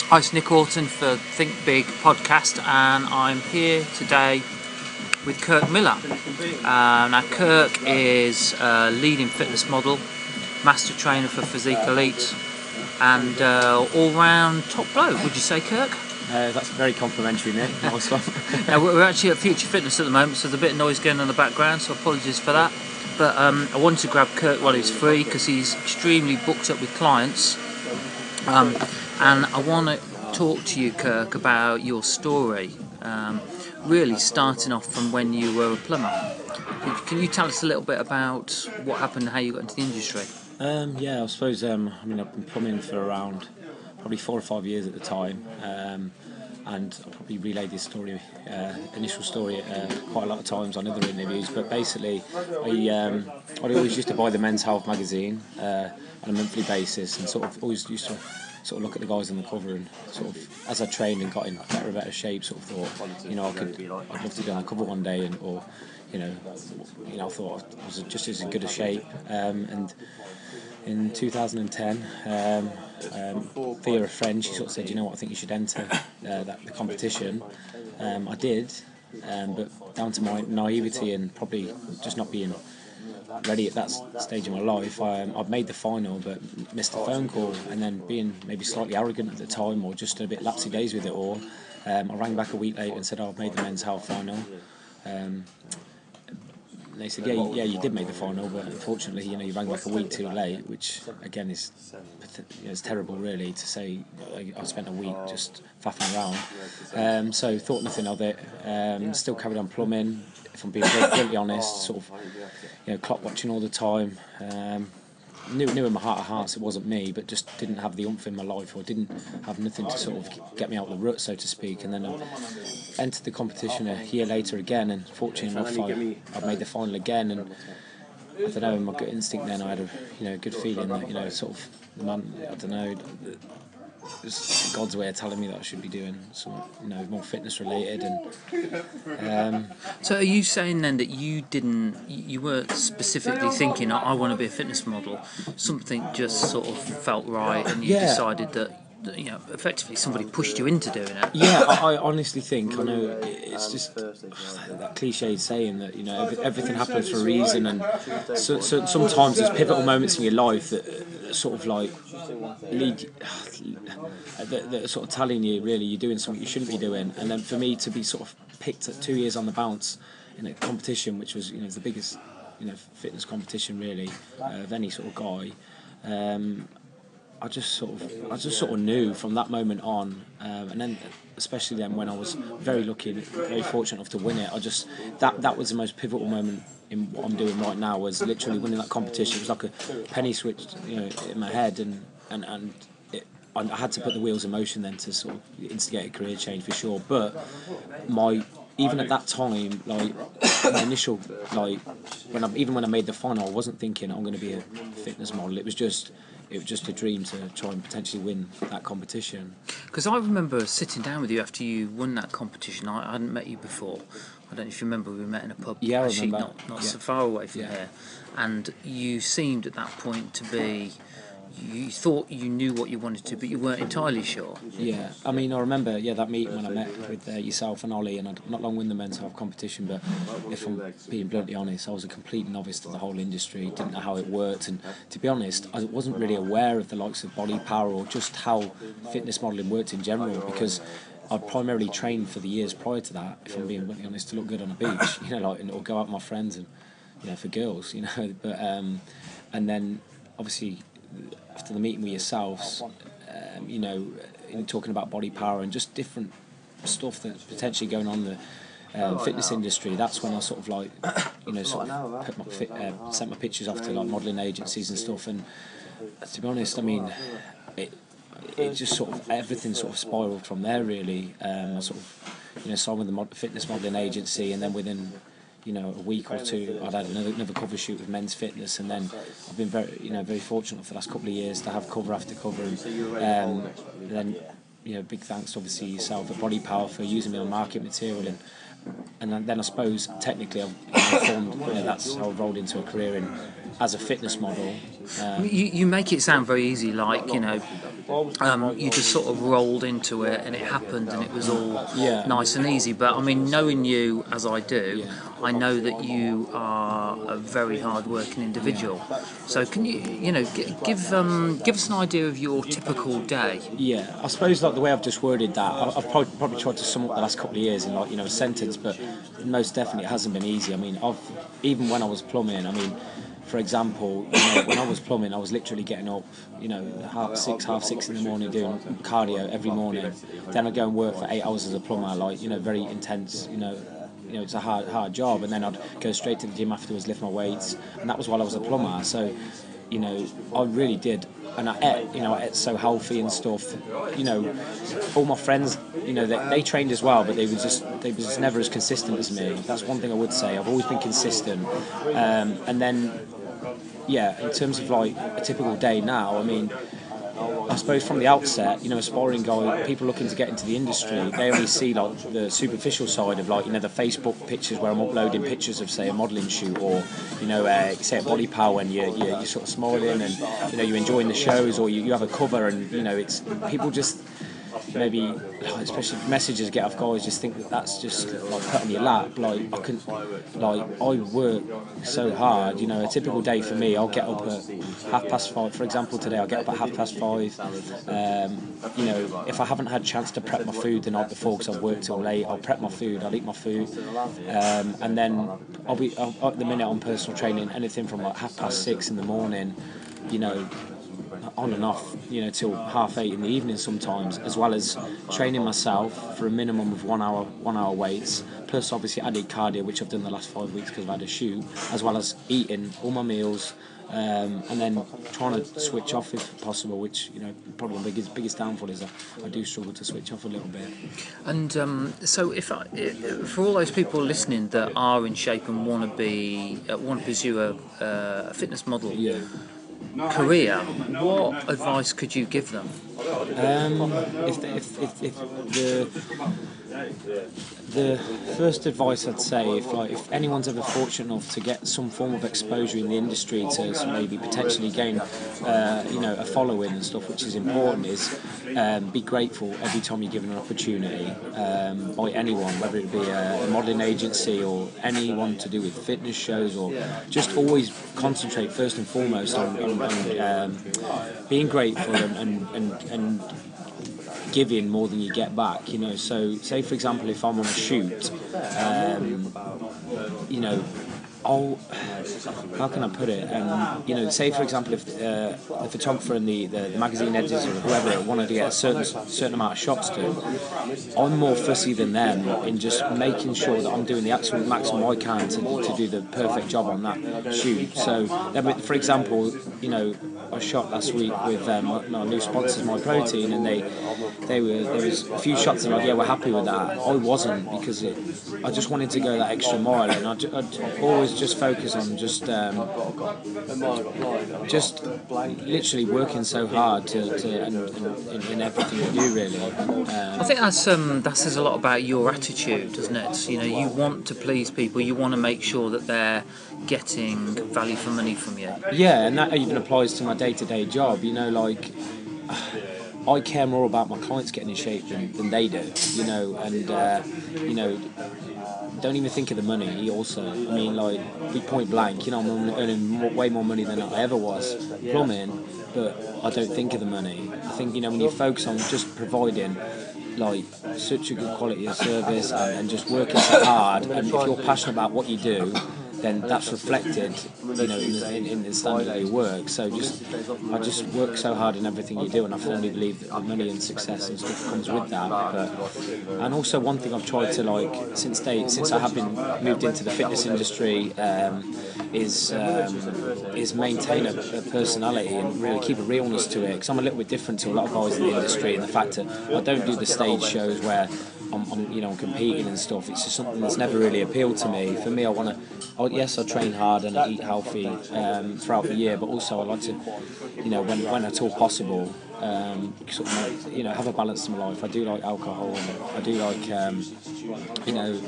Hi, it's Nick Orton for Think Big podcast, and I'm here today with Kirk Miller. Now, Kirk is a leading fitness model, master trainer for Physique Elite, and all-round top bloke. Would you say, Kirk? That's very complimentary, Nick. Nice one. Now, we're actually at Future Fitness at the moment, so there's a bit of noise going on in the background, so apologies for that. But I wanted to grab Kirk while he's free because he's extremely booked up with clients. And I want to talk to you, Kirk, about your story, really starting off from when you were a plumber. Can you tell us a little bit about what happened and how you got into the industry? Yeah, I suppose, I've been plumbing for around probably 4 or 5 years at the time, and I'll probably relayed this story, initial story, quite a lot of times on other interviews, but basically I always used to buy the Men's Health magazine on a monthly basis, and sort of always used to sort of look at the guys on the cover, and sort of as I trained and got in better shape, sort of thought, I'd love to be on the cover one day, and I thought I was just as good a shape, and in 2010, via a friend, she sort of said, I think you should enter the competition. I did, but down to my naivety and probably just not being ready at that stage of my life, I'd made the final but missed a phone call, and then being maybe slightly arrogant at the time or just a bit lapsy days with it all, I rang back a week later and said, I've made the Men's Health final. And they said, yeah, you did make the final, but unfortunately, you rang back a week too late, which again is terrible, really, to say. I spent a week just faffing around. So thought nothing of it. Still carried on plumbing. If I'm being bluntly honest, sort of, clock watching all the time. Knew in my heart of hearts it wasn't me, but just didn't have the oomph in my life, or didn't have nothing to sort of get me out of the rut, so to speak. And then I entered the competition a year later again, and fortunately enough, I made the final again. And I don't know, in my gut instinct then, I had a good feeling that sort of the man, I don't know, it was God's way of telling me that I should be doing some more fitness related. And So are you saying then that you weren't specifically thinking, I want to be a fitness model, something just sort of felt right, and you decided that effectively somebody pushed you into doing it? Yeah, I honestly think, I know it's just that cliched saying that everything happens for a reason, and so sometimes there's pivotal moments in your life that sort of like lead, that are sort of telling you really you're doing something you shouldn't be doing. And then for me to be sort of picked at 2 years on the bounce in a competition which was the biggest fitness competition really of any sort of guy. I just sort of knew from that moment on, and then especially then when I was very lucky, very fortunate enough to win it. That was the most pivotal moment in what I'm doing right now. Was literally winning that competition. It was like a penny switched, in my head, and I had to put the wheels in motion then to sort of instigate a career change for sure. But even at that time, like my initial, like when I made the final, I wasn't thinking I'm going to be a fitness model. It was just a dream to try and potentially win that competition. Because I remember sitting down with you after you won that competition. I hadn't met you before. I don't know if you remember, we met in a pub, yeah, actually not so far away from here. And you seemed at that point to be, you thought you knew what you wanted to, but you weren't entirely sure. Yeah, I mean, I remember, that meeting when I met with yourself and Ollie, and I'd not long won the Men's Health competition, but if I'm being bluntly honest, I was a complete novice to the whole industry, didn't know how it worked, and to be honest, I wasn't really aware of the likes of body power or just how fitness modelling worked in general, because I'd primarily trained for the years prior to that, if I'm being bluntly honest, to look good on a beach, or go out with my friends and, for girls, but, and then, obviously, after the meeting with yourselves, in talking about body power and just different stuff that's potentially going on in the fitness industry, that's when I sort of like, sent my pictures off to like modelling agencies and stuff. And to be honest, I mean, it just sort of everything sort of spiraled from there really. I sort of signed with the fitness modelling agency, and then within a week or two, I'd had another cover shoot with Men's Fitness, and then I've been very fortunate for the last couple of years to have cover after cover, and then big thanks to obviously yourself at Body Power for using me on market material, and then I suppose technically I've formed, that's how I've rolled into a career in as a fitness model. You make it sound very easy, like, you know, you just sort of rolled into it and it happened and it was all nice and easy. But I mean, knowing you as I do, I know that you are a very hard-working individual. So can you know, give us an idea of your typical day? Yeah, I suppose like the way I've just worded that, I've probably tried to sum up the last couple of years in, like, you know, a sentence, but most definitely it hasn't been easy. I mean, even when I was plumbing, I mean, for example, you know, when I was plumbing, I was literally getting up, you know, half six in the morning, doing cardio every morning. Then I'd go and work for 8 hours as a plumber, like, you know, very intense, you know, it's a hard job. And then I'd go straight to the gym afterwards, lift my weights, and that was while I was a plumber. So, you know, I really did. And I ate so healthy and stuff. You know, all my friends, you know, they trained as well, but they were just never as consistent as me. That's one thing I would say. I've always been consistent. And then, yeah, in terms of like a typical day now, I mean, I suppose from the outset, you know, aspiring guy, people looking to get into the industry, they only see like the superficial side of, like, you know, the Facebook pictures where I'm uploading pictures of, say, a modelling shoot, or, you know, say at Body Power, and you're sort of smiling and, you know, you're enjoying the shows, or you have a cover, and, you know, it's people just maybe, especially messages get off guys, just think that that's just like put on your lap. Like, I work so hard. You know, a typical day for me, I'll get up at 5:30. For example, today I'll get up at 5:30. You know, if I haven't had a chance to prep my food the night before because I've worked till late, I'll prep my food, I'll eat my food, and then I'll at the minute on personal training, anything from like 6:30 in the morning, you know, on and off, you know, till 8:30 in the evening sometimes, as well as training myself for a minimum of 1 hour weights, plus obviously added cardio, which I've done the last 5 weeks because I've had a shoot, as well as eating all my meals, and then trying to switch off if possible, which, you know, probably the biggest downfall is I do struggle to switch off a little bit. And so for all those people listening that are in shape and want to pursue a fitness model career, what advice could you give them? If the first advice I'd say, if anyone's ever fortunate enough to get some form of exposure in the industry to maybe potentially gain you know, a following and stuff, which is important, is be grateful every time you're given an opportunity by anyone, whether it be a modelling agency or anyone to do with fitness shows, or just always concentrate first and foremost on being grateful and giving more than you get back, you know. So say for example, if I'm on a shoot, you know, how can I put it? You know, say for example, if the photographer and the magazine editors or whoever wanted to get a certain amount of shots done, I'm more fussy than them in just making sure that I'm doing the absolute maximum I can to do the perfect job on that shoot. So, for example, you know, I shot last week with my new sponsors, My Protein, and there was a few shots and like, yeah, we're happy with that. I wasn't, because I just wanted to go that extra mile, and I'd always just focus on just literally working so hard in everything you do, really. I think that says a lot about your attitude, doesn't it? You know, you want to please people, you want to make sure that they're getting value for money from you. Yeah, and that even applies to my day-to-day job. You know, like, I care more about my clients getting in shape than they do, you know, and you know, don't even think of the money also. I mean, like, be point blank, you know, I'm earning way more money than I ever was plumbing, but I don't think of the money. I think, you know, when you focus on just providing like such a good quality of service and just working so hard, and if you're passionate about what you do, then that's reflected, you know, in the standard of your work. So I just work so hard in everything you do, and I firmly believe that the money and success and stuff comes with that. And also one thing I've tried to, like, since I have been moved into the fitness industry, is maintain a personality and really keep a realness to it, because I'm a little bit different to a lot of guys in the industry, and the fact that I don't do the stage shows where I'm competing and stuff. It's just something that's never really appealed to me. For me, I train hard and I eat healthy throughout the year, but also I like to, you know, when at all possible, sort of, you know, have a balance in my life. I do like alcohol, and I do like, you know,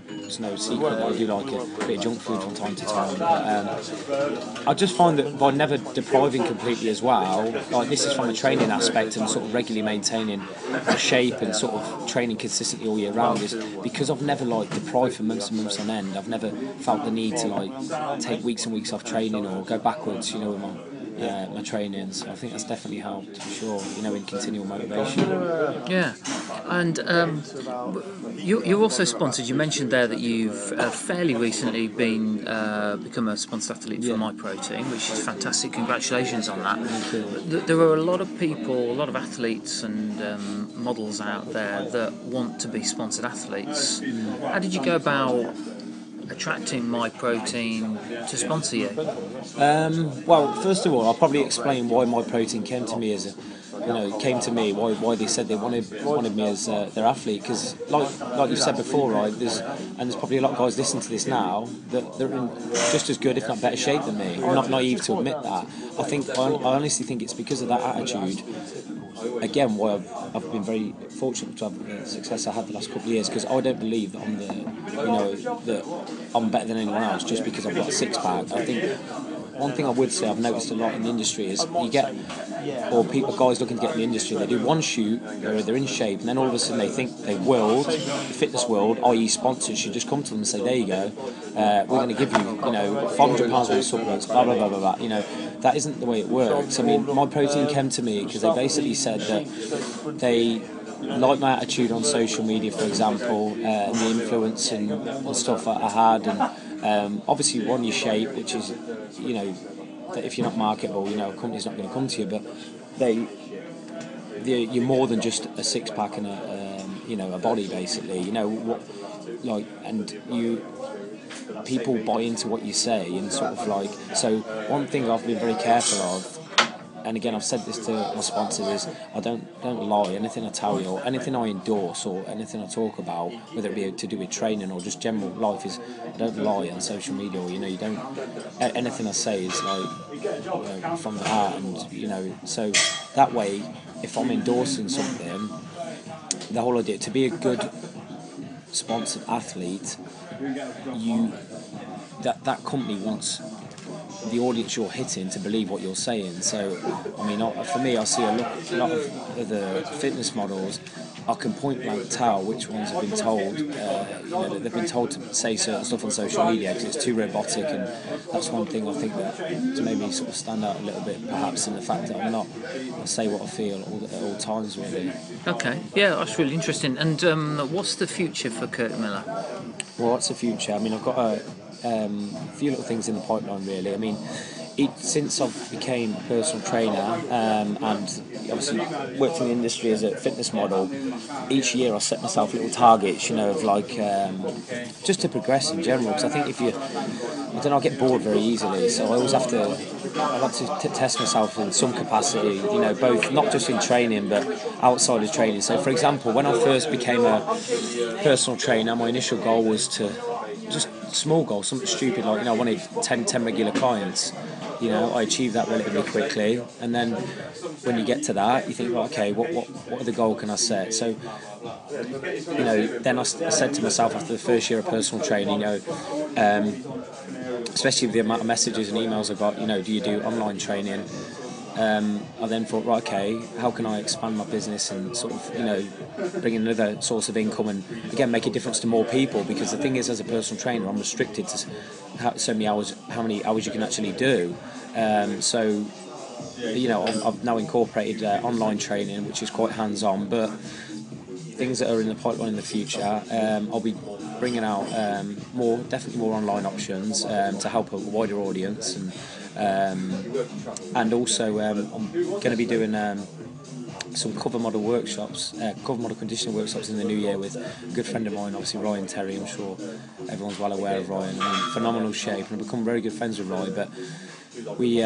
it's no secret that I do like a bit of junk food from time to time. But I just find that by never depriving completely as well, like this is from a training aspect and sort of regularly maintaining my shape and sort of training consistently all year round, is because I've never like deprived for months and months on end. I've never felt the need to like take weeks and weeks off training or go backwards, you know, with my training. So I think that's definitely helped for sure, you know, in continual motivation. Yeah, and you're also sponsored. You mentioned there that you've fairly recently become a sponsored athlete for My Protein, which is fantastic. Congratulations on that. There are a lot of people, a lot of athletes and models out there that want to be sponsored athletes. How did you go about attracting My Protein to sponsor you? Well, first of all, I'll probably explain why My Protein came to me why they said they wanted me as their athlete. Because like you said before, right? There's probably a lot of guys listening to this now that they're in just as good, if not better shape than me. I'm not naive to admit that. I honestly think it's because of that attitude. Again, why I've been very fortunate to have the success I had the last couple of years, because I don't believe that that I'm better than anyone else just because I've got a six pack. I think one thing I would say I've noticed a lot in the industry is guys looking to get in the industry, they do one shoot, they're in shape, and then all of a sudden they think the fitness world, i.e. sponsors, should just come to them and say, there you go, we're going to give you, £500 worth of supplements, blah blah blah blah blah. That isn't the way it works. I mean, My Protein came to me because they basically said that they like my attitude on social media, for example, and the influence and stuff that I had, and obviously one, your shape, which is, that if you're not marketable, a company's not going to come to you, but you're more than just a six pack and a body, basically. People buy into what you say, and sort of like, so one thing I've been very careful of, and again I've said this to my sponsors, is I don't lie. Anything I tell you, or anything I endorse, or anything I talk about, whether it be to do with training or just general life, is I don't lie on social media, or you don't, anything I say is like from the heart, and so that way if I'm endorsing something, the whole idea to be a good sponsored athlete, that company wants the audience you're hitting to believe what you're saying. So, I mean, for me, I see a lot of the fitness models. I can point blank tell which ones have been told, they've been told to say certain stuff on social media because it's too robotic, and that's one thing I think that to maybe sort of stand out a little bit, perhaps, in the fact that I say what I feel at all times, really. Okay, yeah, that's really interesting. And what's the future for Kirk Miller? Well, what's the future? I mean, I've got a few little things in the pipeline, really. I mean, since I've became a personal trainer and obviously worked in the industry as a fitness model, each year I set myself little targets, of like just to progress in general. Because I think I get bored very easily, so I always have to test myself in some capacity, both not just in training but outside of training. So, for example, when I first became a personal trainer, my initial goal was to just small goal, something stupid like I wanted 10 regular clients. I achieved that relatively quickly, and then when you get to that, you think, right, okay, what other goal can I set? So, then I said to myself after the first year of personal training, especially with the amount of messages and emails I got, do you do online training? I then thought, right, okay, how can I expand my business and sort of, bring in another source of income and, again, make a difference to more people? Because the thing is, as a personal trainer, I'm restricted to so many hours, how many hours you can actually do. So, I've now incorporated online training, which is quite hands-on, but things that are in the pipeline in the future, I'll be bringing out definitely more online options to help a wider audience, and also I'm going to be doing some cover model conditioning workshops in the new year with a good friend of mine, obviously Ryan Terry. I'm sure everyone's well aware of Ryan. I mean, phenomenal shape, and I've become very good friends with Ryan. But we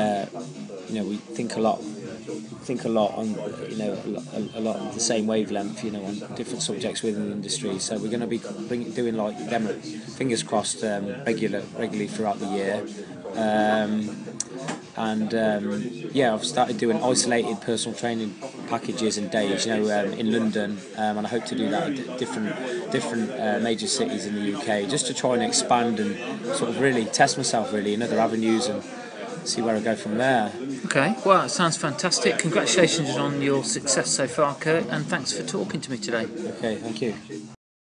think a lot on a lot of the same wavelength, on different subjects within the industry. So we're going to be doing like them, fingers crossed, regularly throughout the year. and yeah, I've started doing isolated personal training packages and days, in London, and I hope to do that at different major cities in the UK, just to try and expand and sort of really test myself really in other avenues and see where I go from there. Okay, well, it sounds fantastic. Congratulations on your success so far, Kirk, and thanks for talking to me today. Okay, thank you.